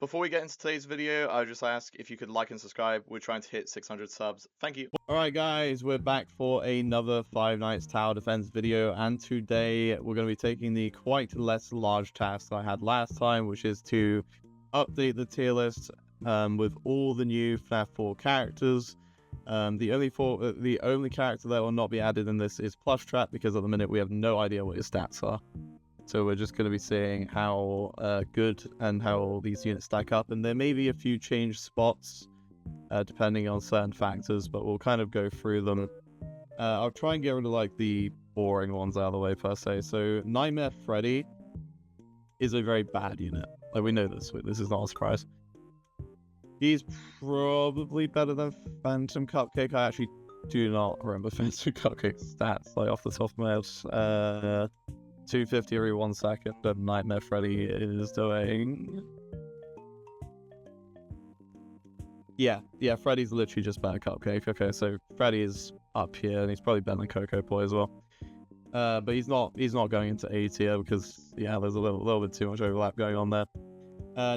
Before we get into today's video, I would just ask if you could like and subscribe. We're trying to hit 600 subs. Thank you. Alright guys, we're back for another Five Nights Tower Defense video, and today we're going to be taking the quite less large task I had last time, which is to update the tier list with all the new Fnaf 4 characters. The only character that will not be added in this is Plushtrap, because at the minute we have no idea what his stats are. So we're just going to be seeing how good and how these units stack up, and there may be a few changed spots depending on certain factors, but we'll kind of go through them. I'll try and get rid of like the boring ones out of the way per se. So Nightmare Freddy is a very bad unit. Like, we know this is not a surprise. He's probably better than Phantom Cupcake. I actually do not remember Phantom Cupcake's stats like off the top of my head. 250 every 1 second, and Nightmare Freddy is doing... Yeah, Freddy's literally just better Cupcake. Okay, so Freddy is up here, and he's probably better than Cocoa Boy as well. But he's not going into A tier because, yeah, there's a little bit too much overlap going on there.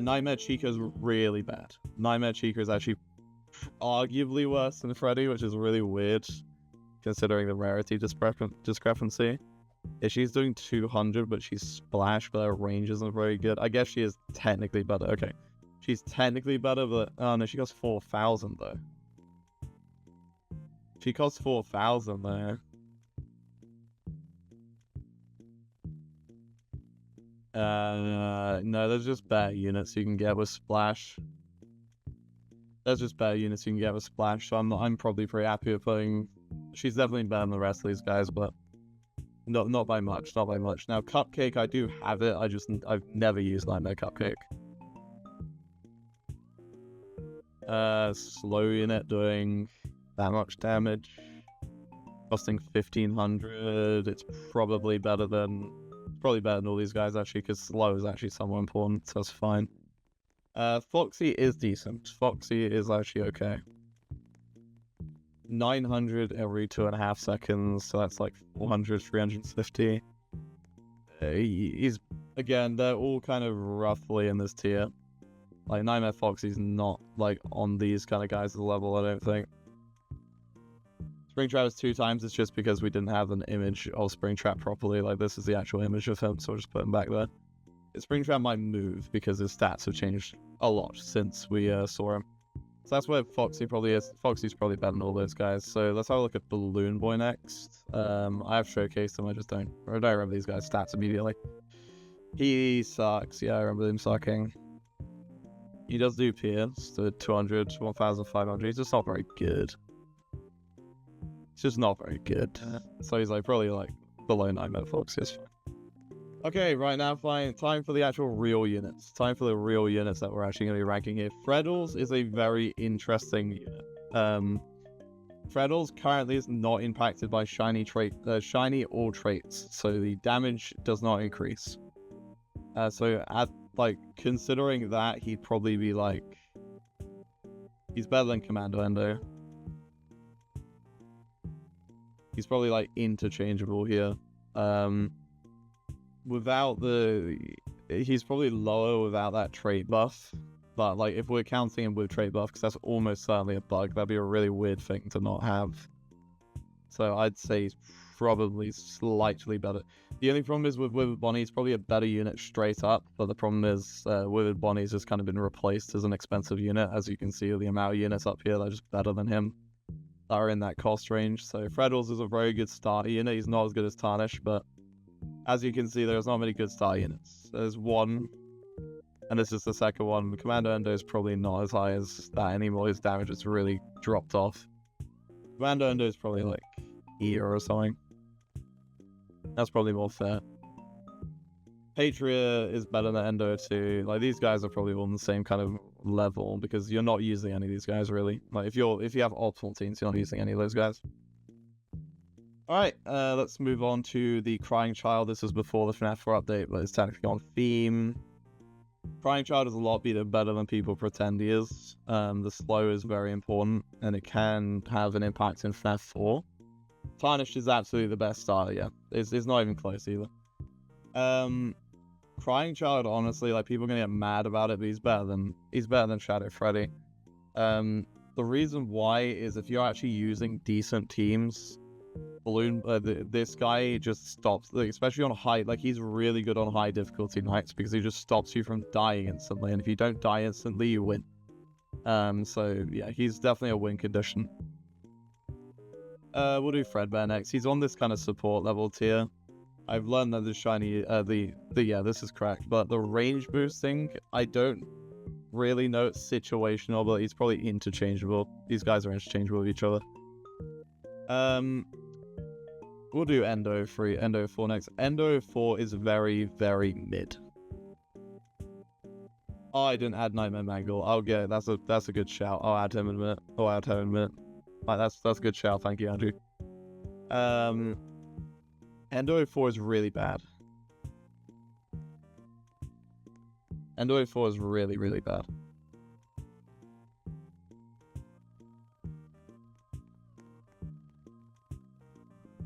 Nightmare Chica is really bad. Nightmare Chica is actually arguably worse than Freddy, which is really weird, considering the rarity discrepancy. Yeah, she's doing 200, but she's Splash, but her range isn't very good. I guess she is technically better. Okay. She's technically better, but... Oh, no, she costs 4,000, though. She costs 4,000, though. No, there's just better units you can get with Splash. There's just better units you can get with Splash, so I'm probably pretty happy with putting... She's definitely better than the rest of these guys, but... Not by much, not by much. Now, Cupcake, I do have it, I've never used Nightmare Cupcake. Slow unit doing that much damage. Costing 1,500, it's probably better than all these guys, actually, because slow is actually somewhat important, so that's fine. Foxy is decent. Foxy is actually okay. 900 every 2.5 seconds, so that's like 400, 350. He's, again, they're all kind of roughly in this tier. Like, Nightmare Foxy's not, like, on these kind of guys' level, I don't think. Springtrap is 2 times, it's just because we didn't have an image of Springtrap properly. Like, this is the actual image of him, so we'll just put him back there. Springtrap might move, because his stats have changed a lot since we saw him. So that's where Foxy probably is. Foxy's probably better than all those guys. So let's have a look at Balloon Boy next. I have showcased him, I don't remember these guys' stats immediately. He sucks. Yeah, I remember him sucking. He does do Pierce to 200, 1,500. He's just not very good. He's just not very good. So he's like probably like below Nightmare Foxy. It's fine. Okay, right now, fine. Time for the actual real units. Time for the real units that we're actually going to be ranking here. Freddles is a very interesting unit. Freddles currently is not impacted by shiny shiny or traits, so the damage does not increase. So, considering that, he'd probably be like... He's better than Commando Endo. He's probably like interchangeable here. Without he's probably lower without that trait buff, but like if we're counting him with trait buff, because that's almost certainly a bug, that'd be a really weird thing to not have. So I'd say he's probably slightly better. The only problem is with Withered Bonnie, he's probably a better unit straight up, but the problem is Withered Bonnie's just kind of been replaced as an expensive unit. As you can see, the amount of units up here that are just better than him that are in that cost range. So Freddles is a very good starter unit. He's not as good as Tarnish, but as you can see, there's not many good star units. There's one, and this is the second one. Commando Endo is probably not as high as that anymore. His damage has really dropped off. Commando Endo is probably like E or something. That's probably more fair. Patria is better than Endo too. Like, these guys are probably all on the same kind of level, because you're not using any of these guys really. Like, if you have optimal teams, you're not using any of those guys. Alright, let's move on to the Crying Child. This is before the Fnaf 4 update, but it's technically on theme. Crying Child is a lot better than people pretend he is. The slow is very important, and it can have an impact in Fnaf 4. Tarnished is absolutely the best starter, yeah. It's not even close either. Crying Child, honestly, like, people are gonna get mad about it, but he's better than Shadow Freddy. The reason why is if you're actually using decent teams, this guy just stops, like, especially on high, like, he's really good on high difficulty nights because he just stops you from dying instantly, and if you don't die instantly, you win. So yeah, he's definitely a win condition. We'll do Fredbear next. He's on this kind of support level tier. I've learned that the shiny, yeah, this is correct, but the range boosting, I don't really know it's situational, but he's probably interchangeable. These guys are interchangeable with each other. We'll do Endo 4 next. Endo 4 is very, very mid. Oh, I didn't add Nightmare Mangle. I'll get it. That's a good shout. I'll add him in a minute. Right, that's a good shout. Thank you, Andrew. Endo 4 is really bad. Endo 4 is really, really bad.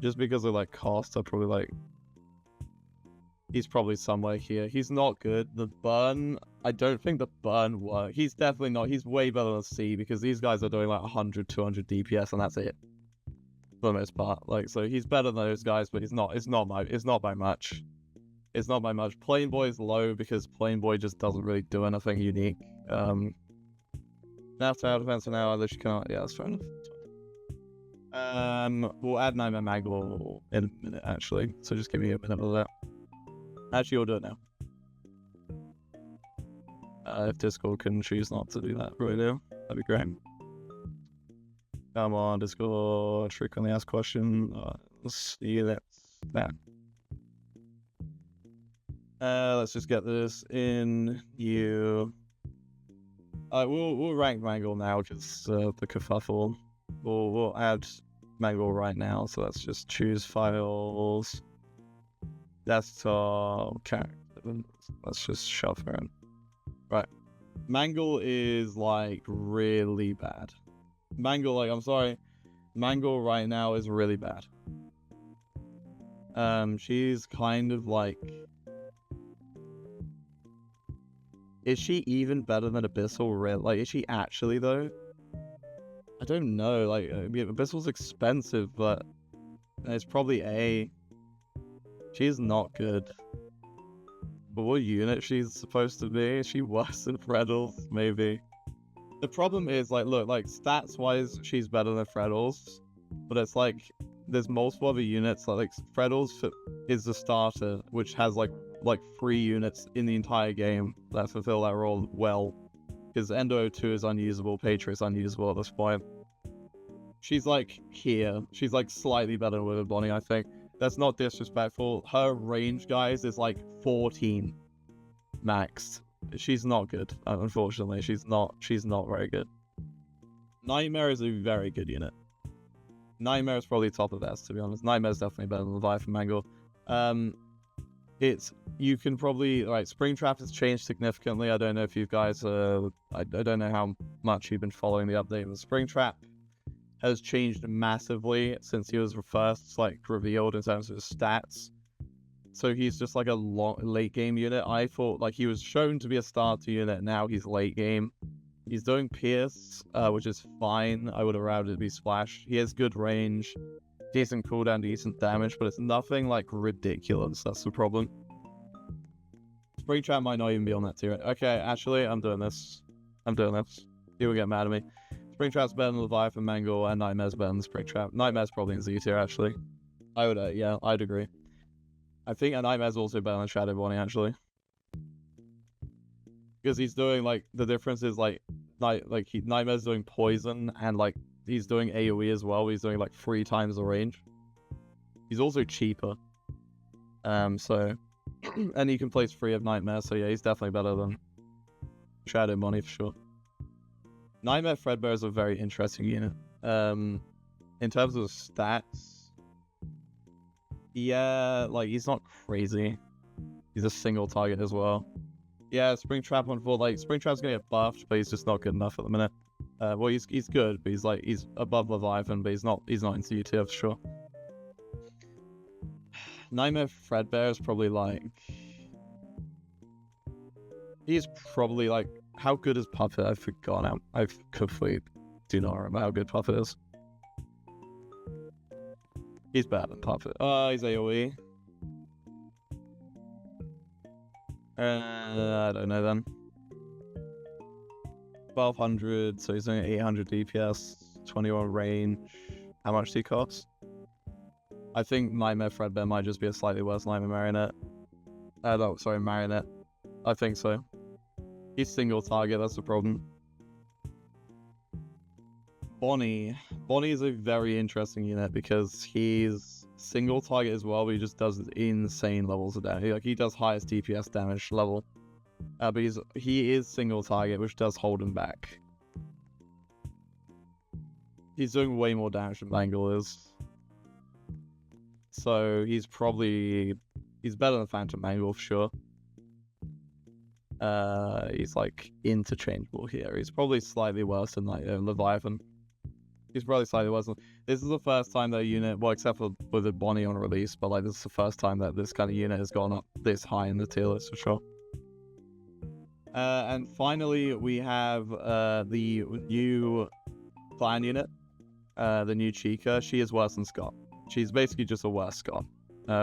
Just because of, like, cost, I probably, like... He's probably somewhere here. He's not good. The burn... I don't think the burn works. He's definitely not. He's way better than C because these guys are doing, like, 100, 200 DPS, and that's it. For the most part. Like, so he's better than those guys, but it's not by much. It's not by much. Plain Boy is low because Plain Boy just doesn't really do anything unique. Now tower defense for now, unless you can't. Yeah, that's fair enough. We'll add Nightmare Mangle in a minute, actually. So just give me a minute of that. Actually, we'll do it now. If Discord can choose not to do that right now, that'd be great. Come on, Discord. Frequently asked question. Let's see that. Let's just get this in you. We'll rank Mangle now because the kerfuffle. We'll add Mangle right now. So let's just choose files. Desktop character. Let's just shove her in. Right. Mangle is like really bad. Mangle, like, I'm sorry. Mangle right now is really bad. She's kind of like... Is she even better than Abyssal? Like, is she actually, though? I don't know. Like, Abyssal's expensive, but it's probably A. She's not good. But what unit she's supposed to be? Is she worse than Freddles? Maybe. The problem is, like, look, like, stats-wise, she's better than Freddles. But it's like, there's multiple other units. Like Freddles is the starter, which has, like 3 units in the entire game that fulfill that role well. Because Endo 2 is unusable, Patriot is unusable at this point. She's, like, here. She's, like, slightly better than Withered Bonnie, I think. That's not disrespectful. Her range, guys, is, like, 14 maxed. She's not good, unfortunately. She's not very good. Nightmare is a very good unit. Nightmare is probably top of S, to be honest. Nightmare is definitely better than Leviathan Mangle. You can probably... Right, Springtrap has changed significantly. I don't know if you guys... I don't know how much you've been following the update, but Springtrap has changed massively since he was first, like, revealed in terms of his stats. So he's just like a late game unit. I thought, like, he was shown to be a starter unit. Now he's late game. He's doing Pierce, which is fine. I would have rather it be Splash. He has good range, decent cooldown, decent damage, but it's nothing, like, ridiculous. That's the problem. Springtrap might not even be on that tier. Okay, actually, I'm doing this. People get mad at me. Springtrap's better than Leviathan Mangle, and Nightmare's better than Springtrap. Nightmare's probably in Z tier, actually. I would, yeah, I'd agree. I think a Nightmare's also better than Shadow Bonnie, actually. Because he's doing, like, the difference is, like, Nightmare's doing poison, and, like, he's doing AoE as well. He's doing, like, 3 times the range. He's also cheaper. So... and he can place 3 of Nightmare, so yeah, he's definitely better than Shadow Bonnie, for sure. Nightmare Fredbear is a very interesting unit. In terms of stats... yeah, like, he's not crazy. He's a single target as well. Yeah, Springtrap on 4, like, Springtrap's gonna get buffed, but he's just not good enough at the minute. Well, he's good, but he's above Leviathan, but he's not in C tier for sure. Nightmare Fredbear is probably, like... He's probably like, how good is Puppet? I've forgotten. I completely do not remember how good Puppet is. He's better than Puppet. He's AoE. I don't know then. 1200, so he's doing 800 DPS, 21 range. How much do he cost? I think Nightmare Fredbear might just be a slightly worse Nightmare Marionette. No, sorry, Marionette. I think so. He's single target, that's the problem. Bonnie. Bonnie is a very interesting unit because he's single target as well, but he just does insane levels of damage. Like, he does highest DPS damage level. But he is single target, which does hold him back. He's doing way more damage than Mangle is. So he's better than Phantom Mangle for sure. He's like interchangeable here. He's probably slightly worse than like Leviathan. He's probably slightly worse. This is the first time that a unit, well, except for with a Bonnie on release, but like this is the first time that this kind of unit has gone up this high in the tier list for sure. And finally, we have the new clan unit, the new Chica. She is worse than Scott. She's basically just a worse Scott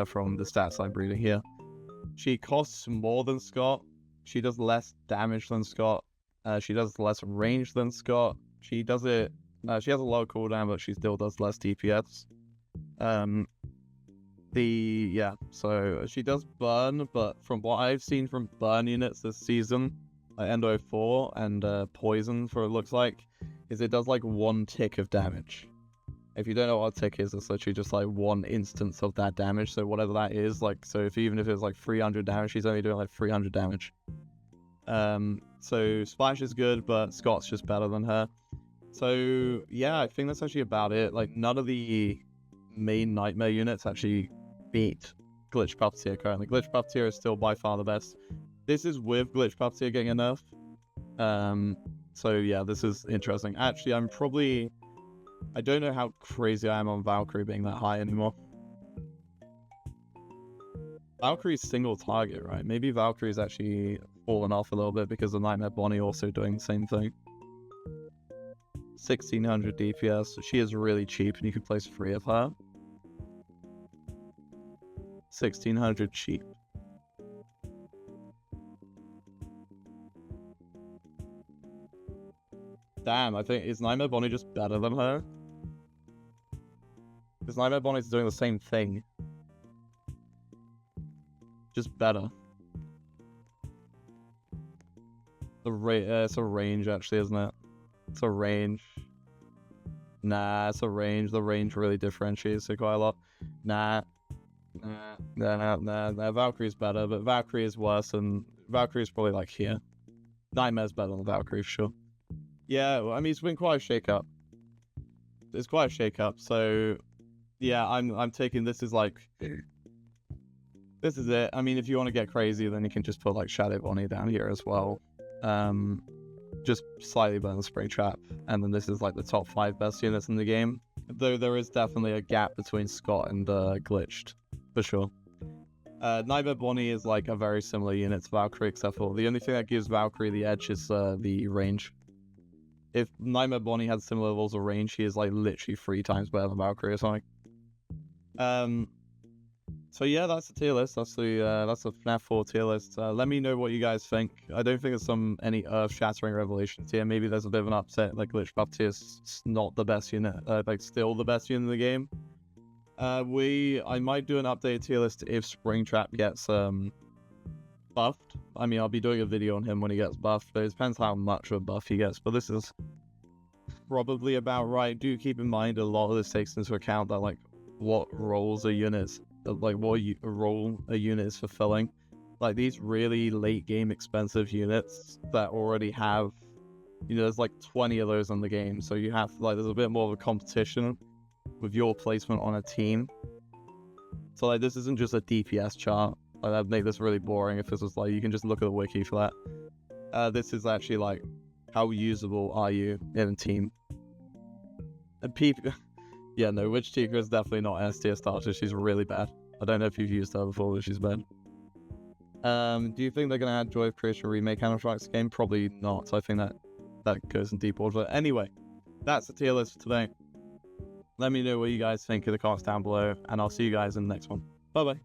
from the stats I'm reading here. She costs more than Scott. She does less damage than Scott. She does less range than Scott. She does it. She has a low cooldown, but she still does less DPS. So she does burn, but from what I've seen from burn units this season, like Endo 4 and Poison, for it looks like, is it does like 1 tick of damage. If you don't know what a tick is, it's literally just like 1 instance of that damage. So whatever that is, like, so even if it's like 300 damage, she's only doing like 300 damage. So Splash is good, but Scott's just better than her. So yeah, I think that's actually about it. Like, none of the main Nightmare units actually beat Glitch Puppeteer currently. Glitch Puppeteer is still by far the best. This is with Glitch Puppeteer getting a nerf. So yeah, this is interesting. Actually, I don't know how crazy I am on Valkyrie being that high anymore. Valkyrie's single target, right? Maybe Valkyrie's actually fallen off a little bit because of Nightmare Bonnie also doing the same thing. 1600 DPS. She is really cheap and you can place 3 of her. 1600 cheap. Damn, I think, is Nightmare Bonnie just better than her? Because Nightmare Bonnie's doing the same thing. Just better. It's a range actually, isn't it? It's a range. Nah, it's a range. The range really differentiates it quite a lot. Nah. Valkyrie's better, but Valkyrie is worse, and Valkyrie's probably like here. Nightmare's better than Valkyrie for sure. Yeah, well, I mean, it's been quite a shake-up. It's quite a shake-up, so yeah, I'm taking this as like, this is it. I mean, if you want to get crazy, then you can just put like Shadow Bonnie down here as well. Just slightly better than Springtrap, and then this is like the top 5 best units in the game. Though there is definitely a gap between Scott and Glitched, for sure. Nightmare Bonnie is like a very similar unit to Valkyrie, except for the only thing that gives Valkyrie the edge is the range. If Nightmare Bonnie had similar levels of range, she is like literally 3 times better than Valkyrie or something. So yeah, that's the tier list. That's the FNAF 4 tier list. Let me know what you guys think. I don't think there's any earth-shattering revelations here. Maybe there's a bit of an upset, like Glitch Puppeteer is not the best unit, like still the best unit in the game. I might do an updated tier list if Springtrap gets buffed. I mean, I'll be doing a video on him when he gets buffed, but it depends how much of a buff he gets. But this is probably about right. Do keep in mind a lot of this takes into account that like what roles a unit is fulfilling. Like these really late game expensive units that already have, you know, there's like 20 of those in the game, so you have like there's a bit more of a competition with your placement on a team. So like this isn't just a DPS chart. Like that'd make this really boring if this was like you can just look at the wiki for that. This is actually like how usable are you in a team. And people, yeah, no, Witch Tika is definitely not S tier starter. She's really bad. I don't know if you've used her before, but she's bad. Do you think they're going to add Joy of Creation remake Counter-Strike's game? Probably not. I think that goes in deep order. Anyway, that's the tier list for today. Let me know what you guys think in the comments down below, and I'll see you guys in the next one. Bye-bye.